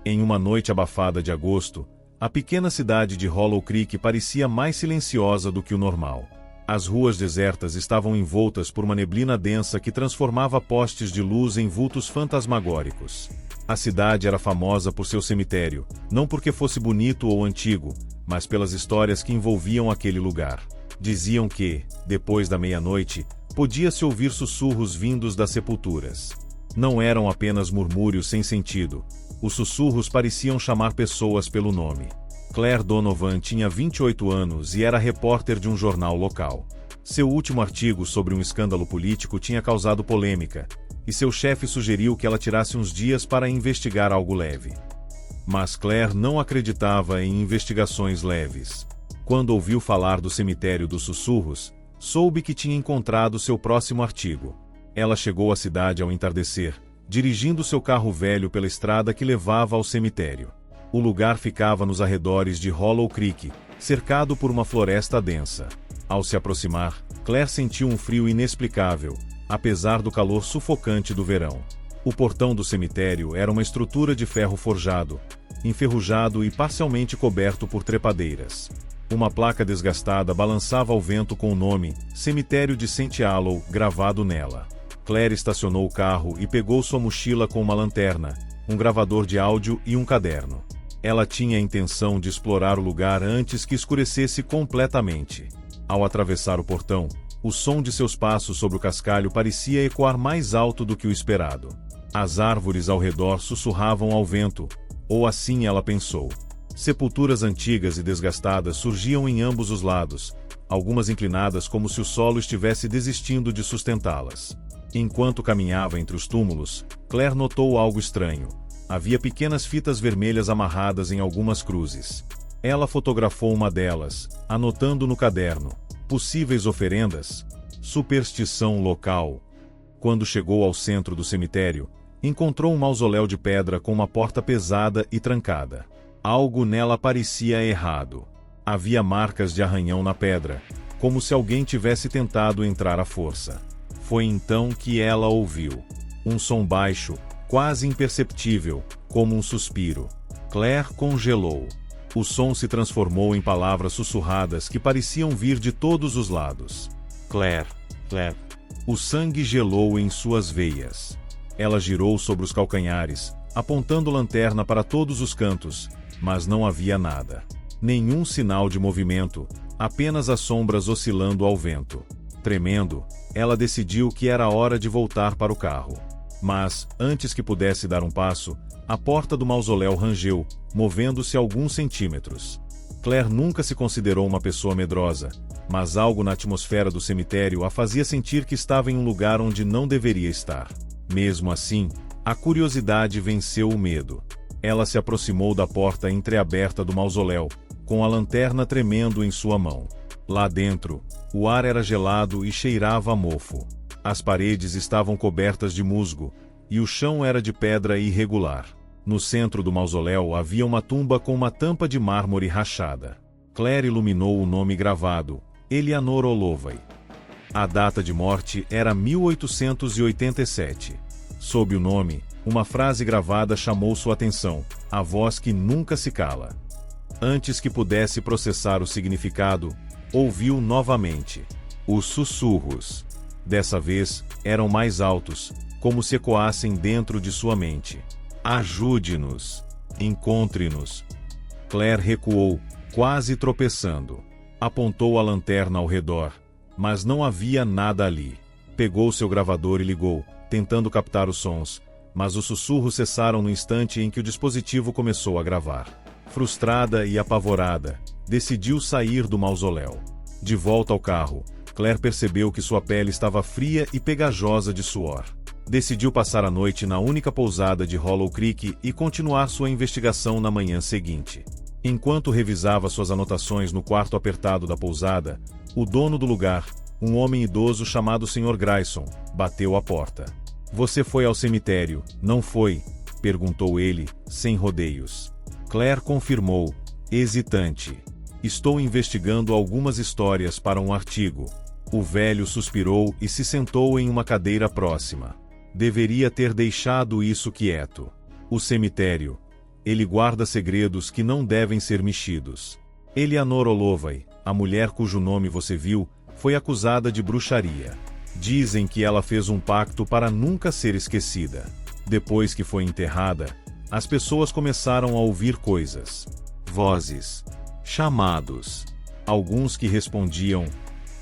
Em uma noite abafada de agosto, a pequena cidade de Hollow Creek parecia mais silenciosa do que o normal. As ruas desertas estavam envoltas por uma neblina densa que transformava postes de luz em vultos fantasmagóricos. A cidade era famosa por seu cemitério, não porque fosse bonito ou antigo, mas pelas histórias que envolviam aquele lugar. Diziam que, depois da meia-noite, podia-se ouvir sussurros vindos das sepulturas. Não eram apenas murmúrios sem sentido. Os sussurros pareciam chamar pessoas pelo nome. Claire Donovan tinha 28 anos e era repórter de um jornal local. Seu último artigo sobre um escândalo político tinha causado polêmica, e seu chefe sugeriu que ela tirasse uns dias para investigar algo leve. Mas Claire não acreditava em investigações leves. Quando ouviu falar do cemitério dos sussurros, soube que tinha encontrado seu próximo artigo. Ela chegou à cidade ao entardecer, dirigindo seu carro velho pela estrada que levava ao cemitério. O lugar ficava nos arredores de Hollow Creek, cercado por uma floresta densa. Ao se aproximar, Claire sentiu um frio inexplicável, apesar do calor sufocante do verão. O portão do cemitério era uma estrutura de ferro forjado, enferrujado e parcialmente coberto por trepadeiras. Uma placa desgastada balançava ao vento com o nome Cemitério de St. Aloy gravado nela. Claire estacionou o carro e pegou sua mochila com uma lanterna, um gravador de áudio e um caderno. Ela tinha a intenção de explorar o lugar antes que escurecesse completamente. Ao atravessar o portão, o som de seus passos sobre o cascalho parecia ecoar mais alto do que o esperado. As árvores ao redor sussurravam ao vento, ou assim ela pensou. Sepulturas antigas e desgastadas surgiam em ambos os lados, algumas inclinadas como se o solo estivesse desistindo de sustentá-las. Enquanto caminhava entre os túmulos, Claire notou algo estranho. Havia pequenas fitas vermelhas amarradas em algumas cruzes. Ela fotografou uma delas, anotando no caderno: possíveis oferendas, superstição local. Quando chegou ao centro do cemitério, encontrou um mausoléu de pedra com uma porta pesada e trancada. Algo nela parecia errado. Havia marcas de arranhão na pedra, como se alguém tivesse tentado entrar à força. Foi então que ela ouviu um som baixo, quase imperceptível, como um suspiro. Claire congelou. O som se transformou em palavras sussurradas que pareciam vir de todos os lados. Claire, Claire. O sangue gelou em suas veias. Ela girou sobre os calcanhares, apontando lanterna para todos os cantos, mas não havia nada. Nenhum sinal de movimento, apenas as sombras oscilando ao vento. Tremendo, ela decidiu que era hora de voltar para o carro. Mas, antes que pudesse dar um passo, a porta do mausoléu rangeu, movendo-se alguns centímetros. Claire nunca se considerou uma pessoa medrosa, mas algo na atmosfera do cemitério a fazia sentir que estava em um lugar onde não deveria estar. Mesmo assim, a curiosidade venceu o medo. Ela se aproximou da porta entreaberta do mausoléu, com a lanterna tremendo em sua mão. Lá dentro, o ar era gelado e cheirava a mofo. As paredes estavam cobertas de musgo, e o chão era de pedra irregular. No centro do mausoléu havia uma tumba com uma tampa de mármore rachada. Claire iluminou o nome gravado: Eleanor Holloway. A data de morte era 1887. Sob o nome, uma frase gravada chamou sua atenção: a voz que nunca se cala. Antes que pudesse processar o significado, ouviu novamente os sussurros. Dessa vez, eram mais altos, como se ecoassem dentro de sua mente. Ajude-nos. Encontre-nos. Claire recuou, quase tropeçando. Apontou a lanterna ao redor, mas não havia nada ali. Pegou seu gravador e ligou, tentando captar os sons, mas os sussurros cessaram no instante em que o dispositivo começou a gravar. Frustrada e apavorada, decidiu sair do mausoléu. De volta ao carro, Claire percebeu que sua pele estava fria e pegajosa de suor. Decidiu passar a noite na única pousada de Hollow Creek e continuar sua investigação na manhã seguinte. Enquanto revisava suas anotações no quarto apertado da pousada, o dono do lugar, um homem idoso chamado Sr. Grayson, bateu à porta. "Você foi ao cemitério, não foi?" perguntou ele, sem rodeios. Claire confirmou, hesitante. "Estou investigando algumas histórias para um artigo." O velho suspirou e se sentou em uma cadeira próxima. Deveria ter deixado isso quieto. O cemitério. Ele guarda segredos que não devem ser mexidos. Eleanor Holloway, a mulher cujo nome você viu, foi acusada de bruxaria. Dizem que ela fez um pacto para nunca ser esquecida. Depois que foi enterrada, as pessoas começaram a ouvir coisas. Vozes. Chamados. Alguns que respondiam,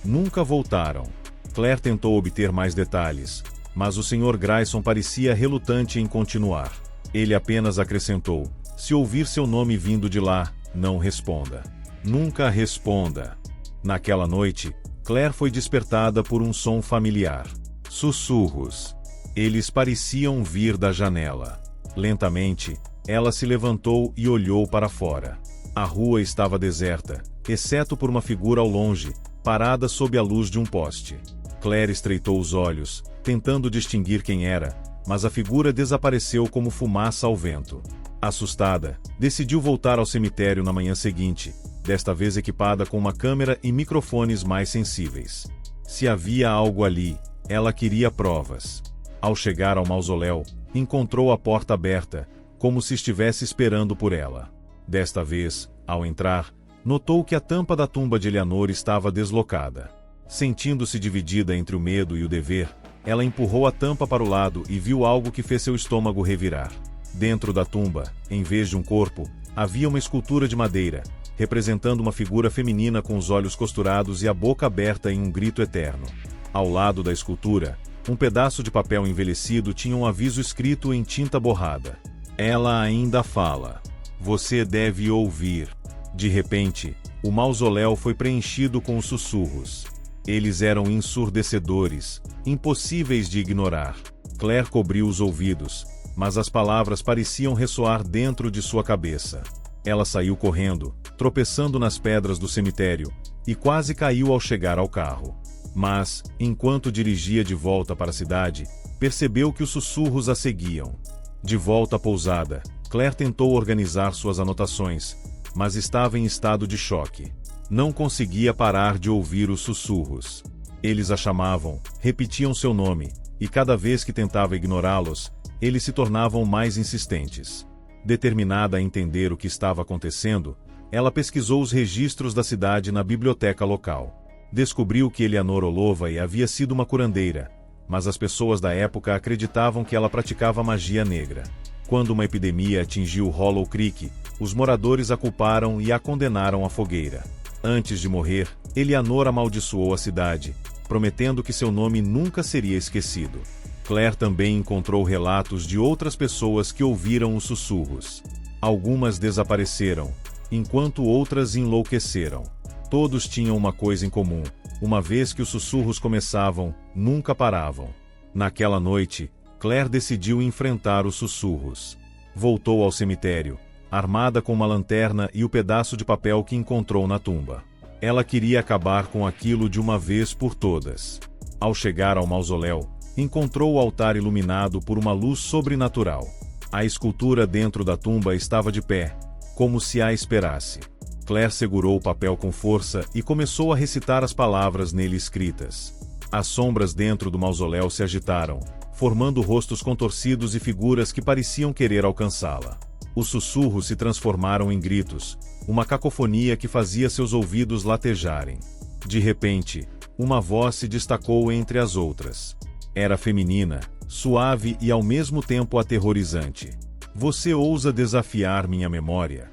nunca voltaram. Claire tentou obter mais detalhes, mas o Sr. Grayson parecia relutante em continuar. Ele apenas acrescentou, se ouvir seu nome vindo de lá, não responda. Nunca responda. Naquela noite, Claire foi despertada por um som familiar. Sussurros. Eles pareciam vir da janela. Lentamente, ela se levantou e olhou para fora. A rua estava deserta, exceto por uma figura ao longe, parada sob a luz de um poste. Claire estreitou os olhos, tentando distinguir quem era, mas a figura desapareceu como fumaça ao vento. Assustada, decidiu voltar ao cemitério na manhã seguinte, desta vez equipada com uma câmera e microfones mais sensíveis. Se havia algo ali, ela queria provas. Ao chegar ao mausoléu, encontrou a porta aberta, como se estivesse esperando por ela. Desta vez, ao entrar, notou que a tampa da tumba de Eleanor estava deslocada. Sentindo-se dividida entre o medo e o dever, ela empurrou a tampa para o lado e viu algo que fez seu estômago revirar. Dentro da tumba, em vez de um corpo, havia uma escultura de madeira, representando uma figura feminina com os olhos costurados e a boca aberta em um grito eterno. Ao lado da escultura, um pedaço de papel envelhecido tinha um aviso escrito em tinta borrada. Ela ainda fala. Você deve ouvir. De repente, o mausoléu foi preenchido com os sussurros. Eles eram ensurdecedores, impossíveis de ignorar. Claire cobriu os ouvidos, mas as palavras pareciam ressoar dentro de sua cabeça. Ela saiu correndo, tropeçando nas pedras do cemitério, e quase caiu ao chegar ao carro. Mas, enquanto dirigia de volta para a cidade, percebeu que os sussurros a seguiam. De volta à pousada, Claire tentou organizar suas anotações, mas estava em estado de choque. Não conseguia parar de ouvir os sussurros. Eles a chamavam, repetiam seu nome, e cada vez que tentava ignorá-los, eles se tornavam mais insistentes. Determinada a entender o que estava acontecendo, ela pesquisou os registros da cidade na biblioteca local. Descobriu que Eleanor Holloway havia sido uma curandeira, mas as pessoas da época acreditavam que ela praticava magia negra. Quando uma epidemia atingiu Hollow Creek, os moradores a culparam e a condenaram à fogueira. Antes de morrer, Eleanor amaldiçoou a cidade, prometendo que seu nome nunca seria esquecido. Claire também encontrou relatos de outras pessoas que ouviram os sussurros. Algumas desapareceram, enquanto outras enlouqueceram. Todos tinham uma coisa em comum: uma vez que os sussurros começavam, nunca paravam. Naquela noite, Claire decidiu enfrentar os sussurros. Voltou ao cemitério, armada com uma lanterna e o pedaço de papel que encontrou na tumba. Ela queria acabar com aquilo de uma vez por todas. Ao chegar ao mausoléu, encontrou o altar iluminado por uma luz sobrenatural. A escultura dentro da tumba estava de pé, como se a esperasse. Claire segurou o papel com força e começou a recitar as palavras nele escritas. As sombras dentro do mausoléu se agitaram, formando rostos contorcidos e figuras que pareciam querer alcançá-la. Os sussurros se transformaram em gritos, uma cacofonia que fazia seus ouvidos latejarem. De repente, uma voz se destacou entre as outras. Era feminina, suave e ao mesmo tempo aterrorizante. Você ousa desafiar minha memória?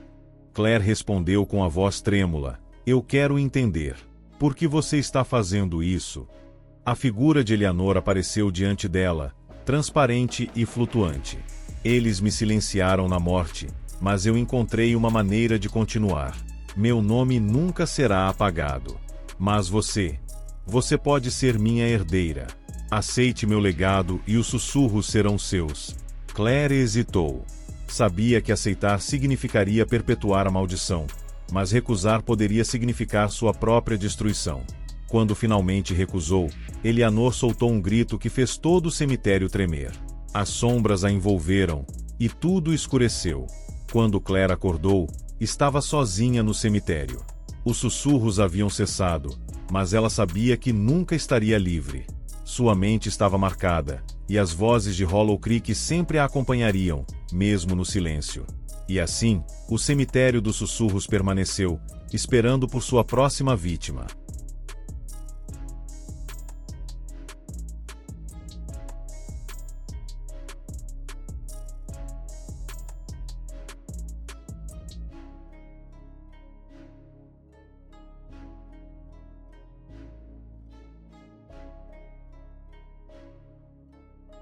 Claire respondeu com a voz trêmula. Eu quero entender. Por que você está fazendo isso? A figura de Eleanor apareceu diante dela, transparente e flutuante. Eles me silenciaram na morte, mas eu encontrei uma maneira de continuar. Meu nome nunca será apagado. Mas você pode ser minha herdeira. Aceite meu legado e os sussurros serão seus. Claire hesitou. Sabia que aceitar significaria perpetuar a maldição, mas recusar poderia significar sua própria destruição. Quando finalmente recusou, Eleanor soltou um grito que fez todo o cemitério tremer. As sombras a envolveram, e tudo escureceu. Quando Claire acordou, estava sozinha no cemitério. Os sussurros haviam cessado, mas ela sabia que nunca estaria livre. Sua mente estava marcada, e as vozes de Hollow Creek sempre a acompanhariam, mesmo no silêncio. E assim, o cemitério dos sussurros permaneceu, esperando por sua próxima vítima.